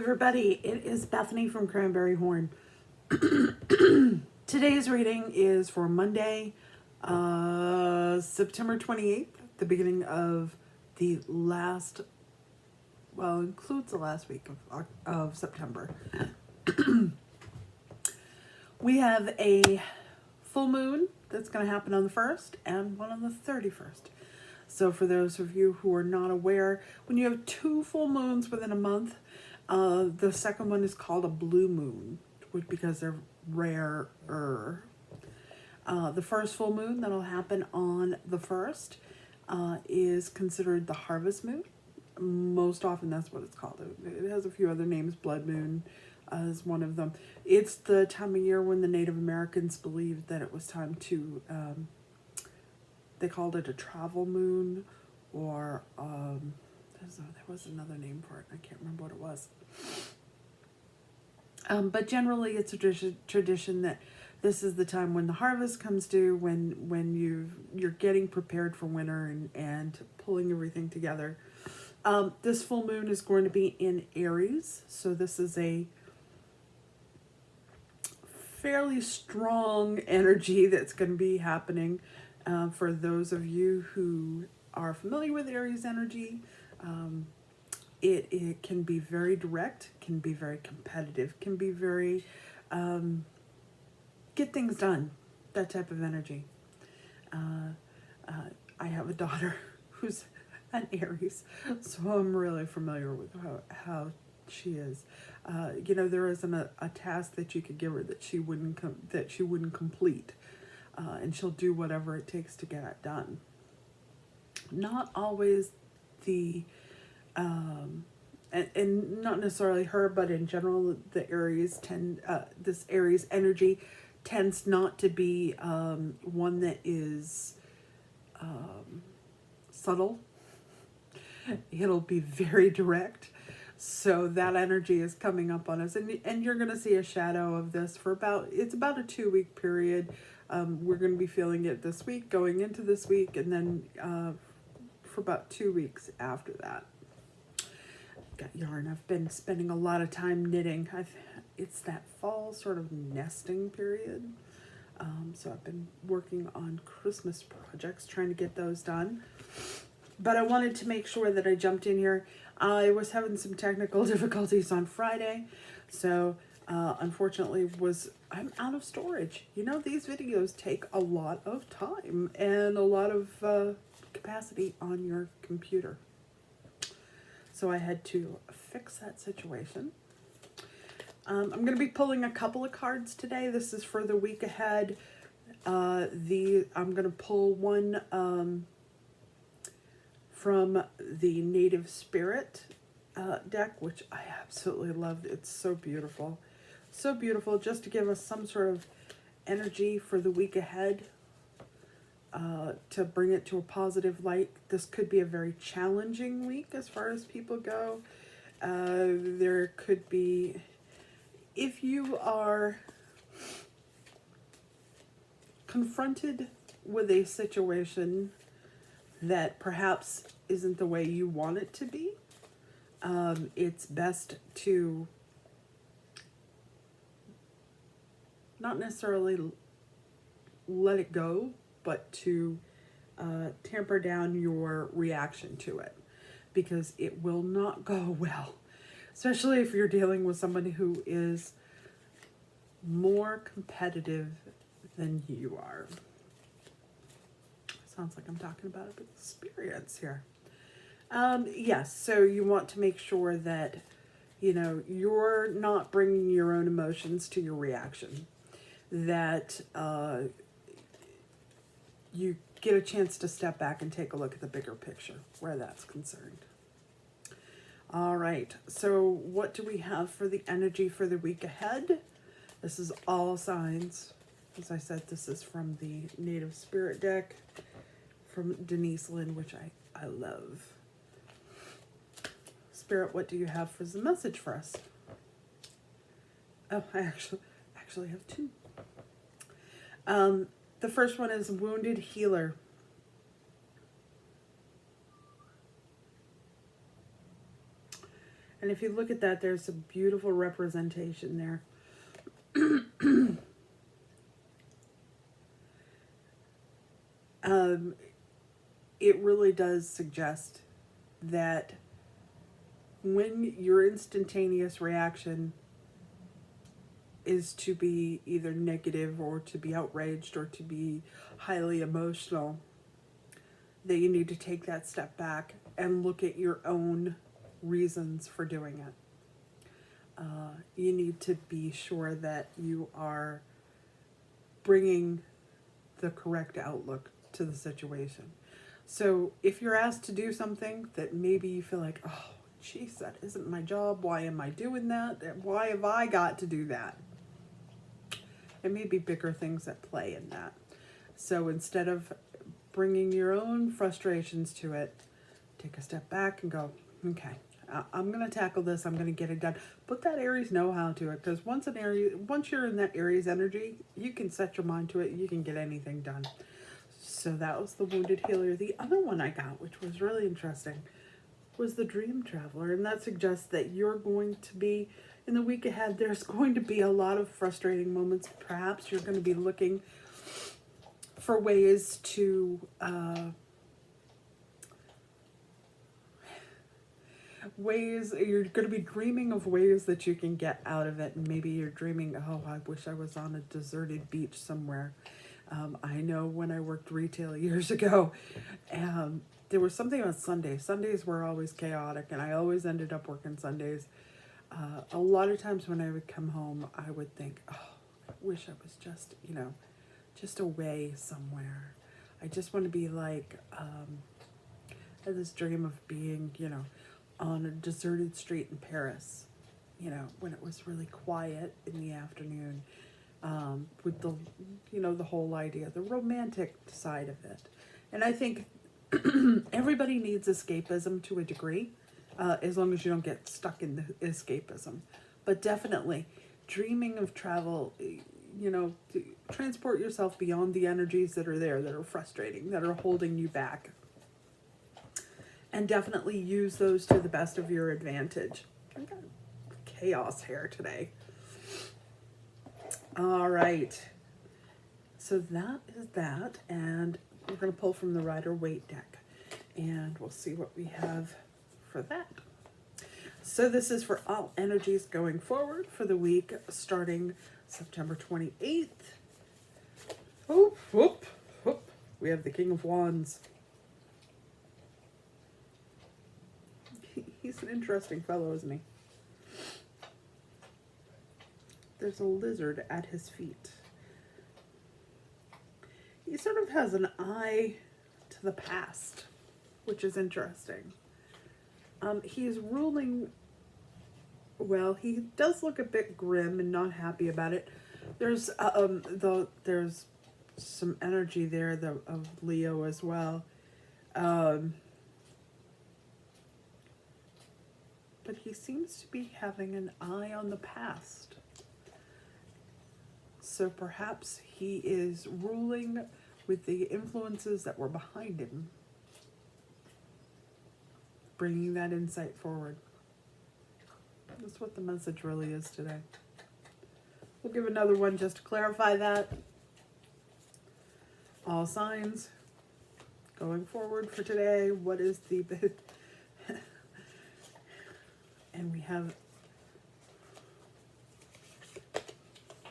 everybody. It is Bethany from Cranberry Horn. Today's reading is for Monday, September 28th, the beginning of the last, well, includes the last week of September. We have a full moon that's going to happen on the 1st and one on the 31st. So for those of you who are not aware, when you have two full moons within a month, the second one is called a blue moon, because they're rarer. The first full moon that'll happen on the 1st is considered the harvest moon. Most often that's what it's called. It has a few other names. Blood moon is one of them. It's the time of year when the Native Americans believed that it was time to, they called it a travel moon, or there was another name for it. I can't remember what it was. But generally it's a tradition that this is the time when the harvest comes due, when you're getting prepared for winter and pulling everything together. This full moon is going to be in Aries, so this is a fairly strong energy that's going to be happening. For those of you who are familiar with Aries energy, it can be very direct, can be very competitive, can be very get things done, that type of energy. I have a daughter who's an Aries, so I'm really familiar with how she is. There isn't a task that you could give her that she wouldn't complete, and she'll do whatever it takes to get it done. Not always the and not necessarily her, but in general, the Aries this Aries energy tends not to be one that is subtle. It'll be very direct. So that energy is coming up on us, and you're going to see a shadow of this for about a 2-week period. We're going to be feeling it this week, going into this week, and then for about 2 weeks after that. Got yarn. I've been spending a lot of time knitting. It's that fall sort of nesting period. So I've been working on Christmas projects, trying to get those done. But I wanted to make sure that I jumped in here. I was having some technical difficulties on Friday, so unfortunately I'm out of storage. These videos take a lot of time and a lot of capacity on your computer. So I had to fix that situation. I'm going to be pulling a couple of cards today. This is for the week ahead. I'm going to pull one from the Native Spirit deck, which I absolutely loved. It's so beautiful. So beautiful, just to give us some sort of energy for the week ahead, to bring it to a positive light. This could be a very challenging week as far as people go. There could be, if you are confronted with a situation that perhaps isn't the way you want it to be, it's best to not necessarily let it go, but to tamper down your reaction to it, because it will not go well, especially if you're dealing with somebody who is more competitive than you are. Sounds like I'm talking about an experience here. Yes, so you want to make sure that, you're not bringing your own emotions to your reaction, that you get a chance to step back and take a look at the bigger picture where that's concerned. All right, so what do we have for the energy for the week ahead? This is all signs. As I said, this is from the Native Spirit deck from Denise Lynn, which I love. Spirit, what do you have for the message for us? Oh, I actually have two. The first one is Wounded Healer. And if you look at that, there's a beautiful representation there. um, it really does suggest that when your instantaneous reaction is to be either negative or to be outraged or to be highly emotional, that you need to take that step back and look at your own reasons for doing it. You need to be sure that you are bringing the correct outlook to the situation. So if you're asked to do something that maybe you feel like, oh, geez, that isn't my job. Why am I doing that? Why have I got to do that? There may be bigger things at play in that. So instead of bringing your own frustrations to it, take a step back and go, okay, I'm going to tackle this. I'm going to get it done. Put that Aries know-how to it, because once you're in that Aries energy, you can set your mind to it. You can get anything done. So that was the Wounded Healer. The other one I got, which was really interesting, was the Dream Traveler. And that suggests that you're going to be, in the week ahead, there's going to be a lot of frustrating moments. Perhaps you're going to be looking for ways to you're going to be dreaming of ways that you can get out of it. And maybe you're dreaming, oh, I wish I was on a deserted beach somewhere. I know when I worked retail years ago, there was something on Sundays. Sundays were always chaotic, and I always ended up working Sundays. A lot of times when I would come home, I would think, oh, I wish I was just, just away somewhere. I just want to be like, I had this dream of being, on a deserted street in Paris, when it was really quiet in the afternoon, with the, the whole idea, the romantic side of it. And I think everybody needs escapism to a degree, as long as you don't get stuck in the escapism. But definitely, dreaming of travel, to transport yourself beyond the energies that are there, that are frustrating, that are holding you back. And definitely use those to the best of your advantage. I got chaos here today. All right. So that is that. And we're going to pull from the Rider-Waite deck. And we'll see what we have for that. So this is for all energies going forward for the week starting September 28th. Whoop, whoop, whoop. We have the King of Wands. He's an interesting fellow, isn't he? There's a lizard at his feet. He sort of has an eye to the past, which is interesting. He's ruling, well, he does look a bit grim and not happy about it. There's there's some energy there of Leo as well. But he seems to be having an eye on the past. So perhaps he is ruling with the influences that were behind him, bringing that insight forward. That's what the message really is today. We'll give another one just to clarify that. All signs going forward for today. What is the... And we have...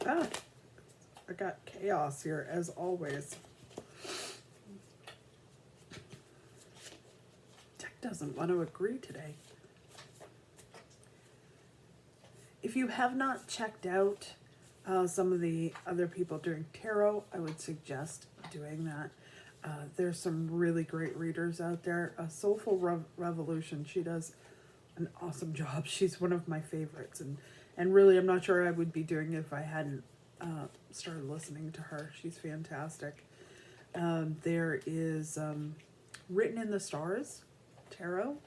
I got chaos here, as always. Deck doesn't want to agree today. If you have not checked out some of the other people doing tarot, I would suggest doing that. There's some really great readers out there. Soulful Revolution, she does an awesome job. She's one of my favorites, and really I'm not sure I would be doing it if I hadn't started listening to her. She's fantastic. There is Written in the Stars tarot,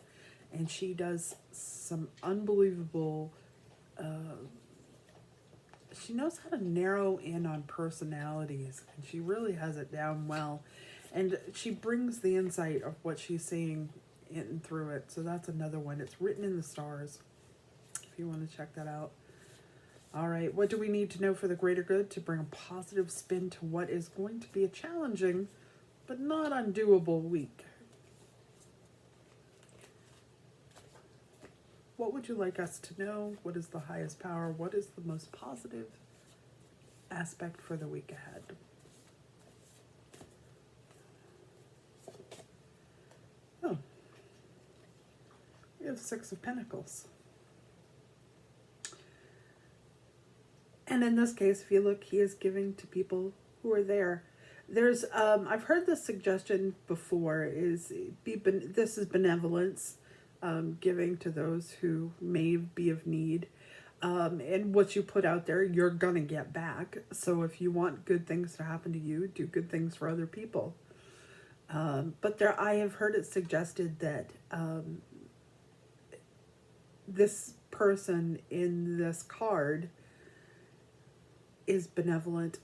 and she does some unbelievable she knows how to narrow in on personalities, and she really has it down well, and she brings the insight of what she's seeing in through it. So that's another one. It's Written in the Stars. you want to check that out. All right, what do we need to know for the greater good to bring a positive spin to what is going to be a challenging but not undoable week? What would you like us to know? What is the highest power? What is the most positive aspect for the week ahead? Oh, we have Six of Pentacles. And in this case, if you look, he is giving to people who are there. There's, I've heard this suggestion before, this is benevolence, giving to those who may be of need. And what you put out there, you're going to get back. So if you want good things to happen to you, do good things for other people. But I have heard it suggested that this person in this card is benevolent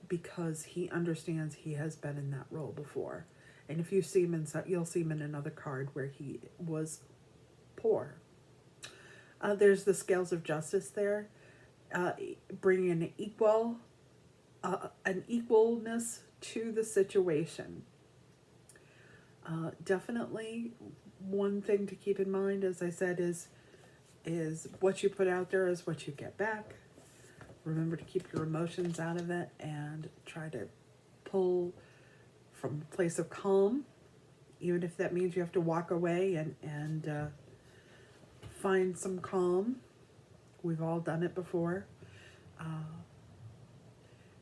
because he understands he has been in that role before. And if you see him you'll see him in another card where he was poor. There's the scales of justice there, bringing an equalness to the situation. Definitely one thing to keep in mind, as I said, is what you put out there is what you get back. Remember to keep your emotions out of it and try to pull from a place of calm, even if that means you have to walk away and find some calm. We've all done it before.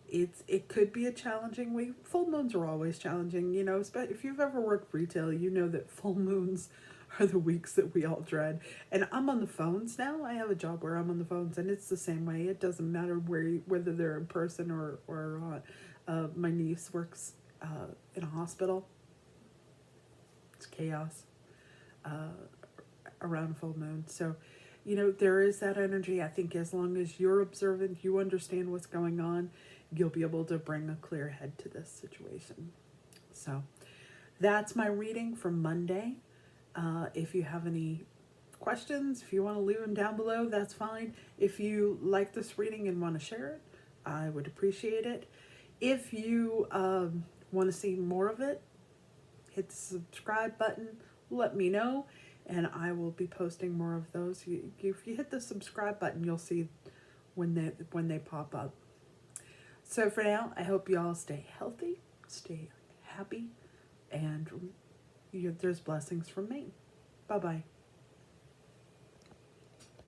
It could be a challenging week. Full moons are always challenging, you know. If you've ever worked retail, you know that full moons are the weeks that we all dread. And I'm on the phones now. I have a job where I'm on the phones, and it's the same way. It doesn't matter whether they're in person or not. My niece works in a hospital. It's chaos around full moon. So, you know, there is that energy. I think as long as you're observant, you understand what's going on, you'll be able to bring a clear head to this situation. So that's my reading for Monday. If you have any questions, if you want to leave them down below, that's fine. If you like this reading and want to share it, I would appreciate it. If you want to see more of it, hit the subscribe button, let me know, and I will be posting more of those. If you hit the subscribe button, you'll see when they pop up. So for now, I hope you all stay healthy, stay happy, and there's blessings from me. Bye-bye.